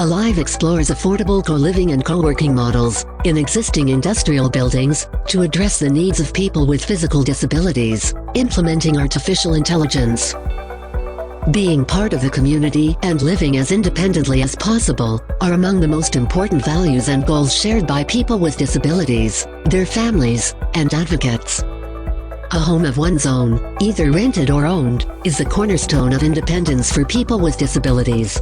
iLive explores affordable co-living and co-working models in existing industrial buildings to address the needs of people with physical disabilities, implementing artificial intelligence. Being part of the community and living as independently as possible are among the most important values and goals shared by people with disabilities, their families, and advocates. A home of one's own, either rented or owned, is the cornerstone of independence for people with disabilities.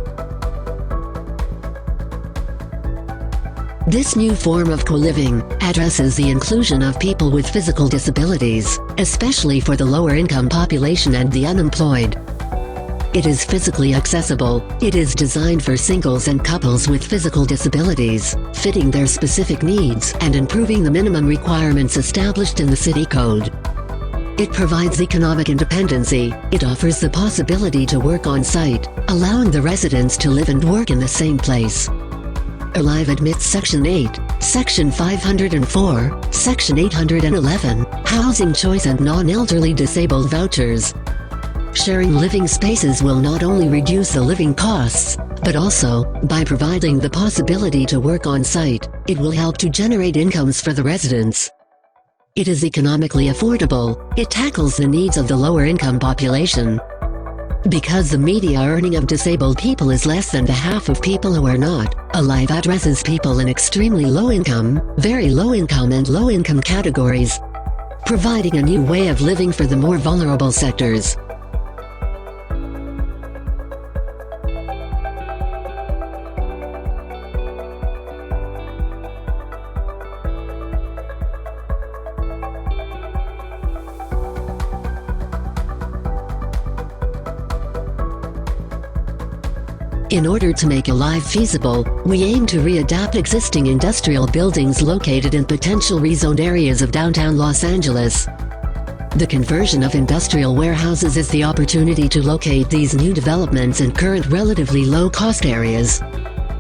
This new form of co-living addresses the inclusion of people with physical disabilities, especially for the lower-income population and the unemployed. It is physically accessible, it is designed for singles and couples with physical disabilities, fitting their specific needs and improving the minimum requirements established in the City Code. It provides economic independency, it offers the possibility to work on-site, allowing the residents to live and work in the same place. iLive admits Section 8, Section 504, Section 811, Housing Choice and Non-Elderly Disabled Vouchers. Sharing living spaces will not only reduce the living costs, but also, by providing the possibility to work on-site, it will help to generate incomes for the residents. It is economically affordable, it tackles the needs of the lower-income population. Because the median earning of disabled people is less than the half of people who are not, iLive addresses people in extremely low income, very low income and low income categories, providing a new way of living for the more vulnerable sectors. In order to make iLive feasible, we aim to readapt existing industrial buildings located in potential rezoned areas of downtown Los Angeles. The conversion of industrial warehouses is the opportunity to locate these new developments in current relatively low-cost areas.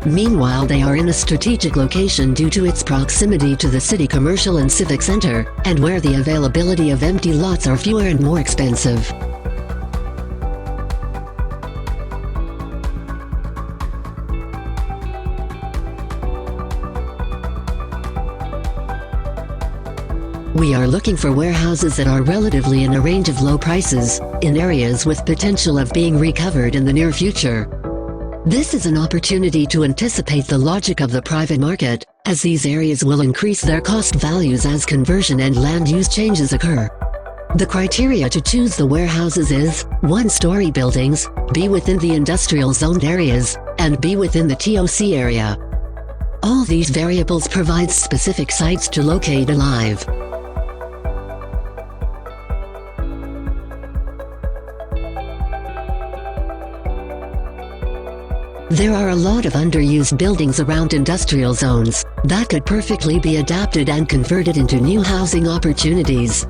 Meanwhile, they are in a strategic location due to its proximity to the city commercial and civic center, and where the availability of empty lots are fewer and more expensive. We are looking for warehouses that are relatively in a range of low prices, in areas with potential of being recovered in the near future. This is an opportunity to anticipate the logic of the private market, as these areas will increase their cost values as conversion and land use changes occur. The criteria to choose the warehouses is, one-story buildings, be within the industrial zoned areas, and be within the TOC area. All these variables provide specific sites to locate iLive. There are a lot of underused buildings around industrial zones that could perfectly be adapted and converted into new housing opportunities.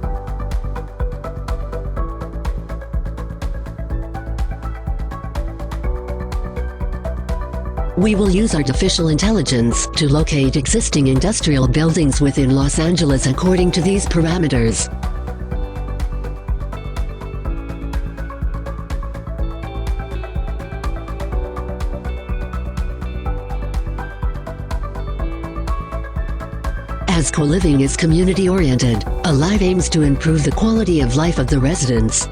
We will use artificial intelligence to locate existing industrial buildings within Los Angeles according to these parameters. As co-living is community-oriented, iLive aims to improve the quality of life of the residents.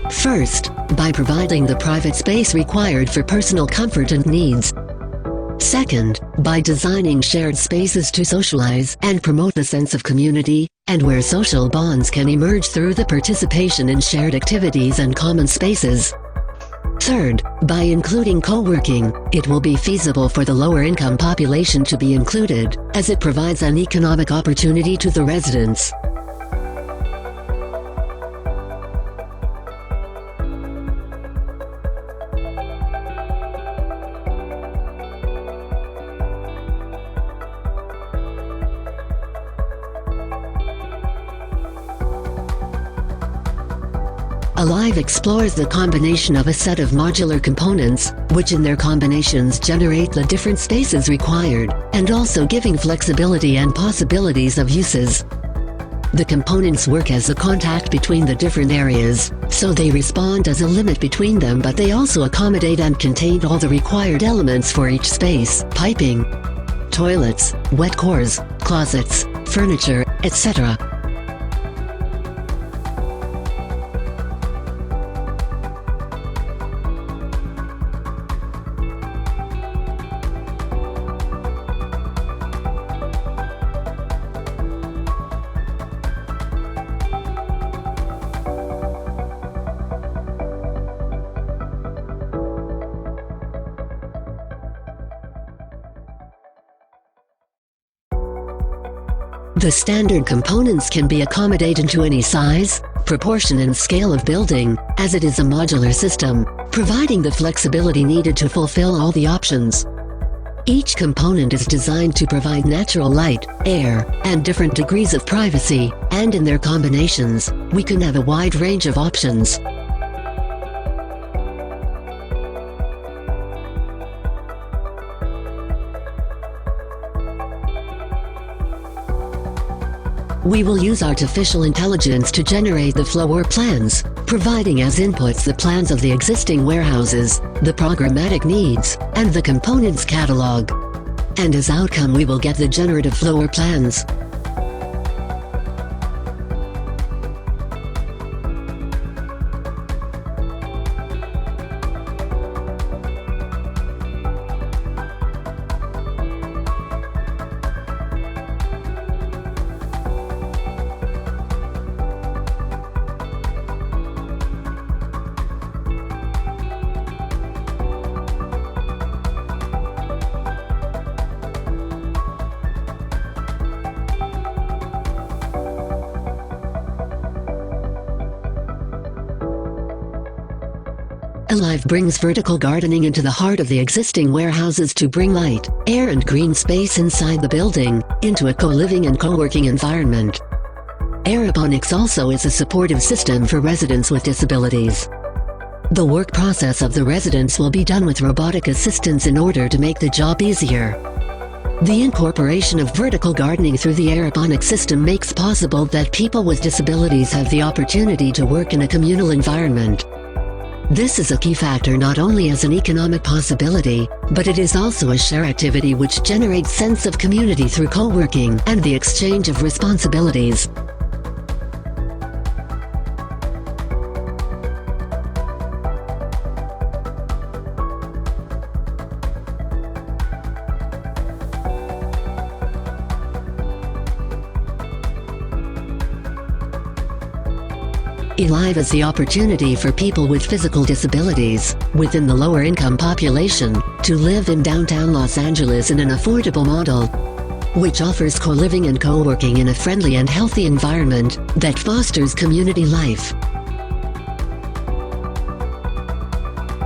First, by providing the private space required for personal comfort and needs. Second, by designing shared spaces to socialize and promote the sense of community, and where social bonds can emerge through the participation in shared activities and common spaces. Third, by including co-working, it will be feasible for the lower-income population to be included, as it provides an economic opportunity to the residents. iLive explores the combination of a set of modular components, which in their combinations generate the different spaces required, and also giving flexibility and possibilities of uses. The components work as a contact between the different areas, so they respond as a limit between them, but they also accommodate and contain all the required elements for each space: piping, toilets, wet cores, closets, furniture, etc. The standard components can be accommodated to any size, proportion and scale of building, as it is a modular system, providing the flexibility needed to fulfill all the options. Each component is designed to provide natural light, air, and different degrees of privacy, and in their combinations, we can have a wide range of options. We will use artificial intelligence to generate the floor plans, providing as inputs the plans of the existing warehouses, the programmatic needs, and the components catalog. And as outcome we will get the generative floor plans. iLive brings vertical gardening into the heart of the existing warehouses to bring light, air and green space inside the building, into a co-living and co-working environment. Aeroponics also is a supportive system for residents with disabilities. The work process of the residents will be done with robotic assistance in order to make the job easier. The incorporation of vertical gardening through the aeroponic system makes possible that people with disabilities have the opportunity to work in a communal environment. This is a key factor not only as an economic possibility, but it is also a shared activity which generates sense of community through co-working and the exchange of responsibilities. iLive is the opportunity for people with physical disabilities, within the lower income population, to live in downtown Los Angeles in an affordable model, which offers co-living and co-working in a friendly and healthy environment that fosters community life.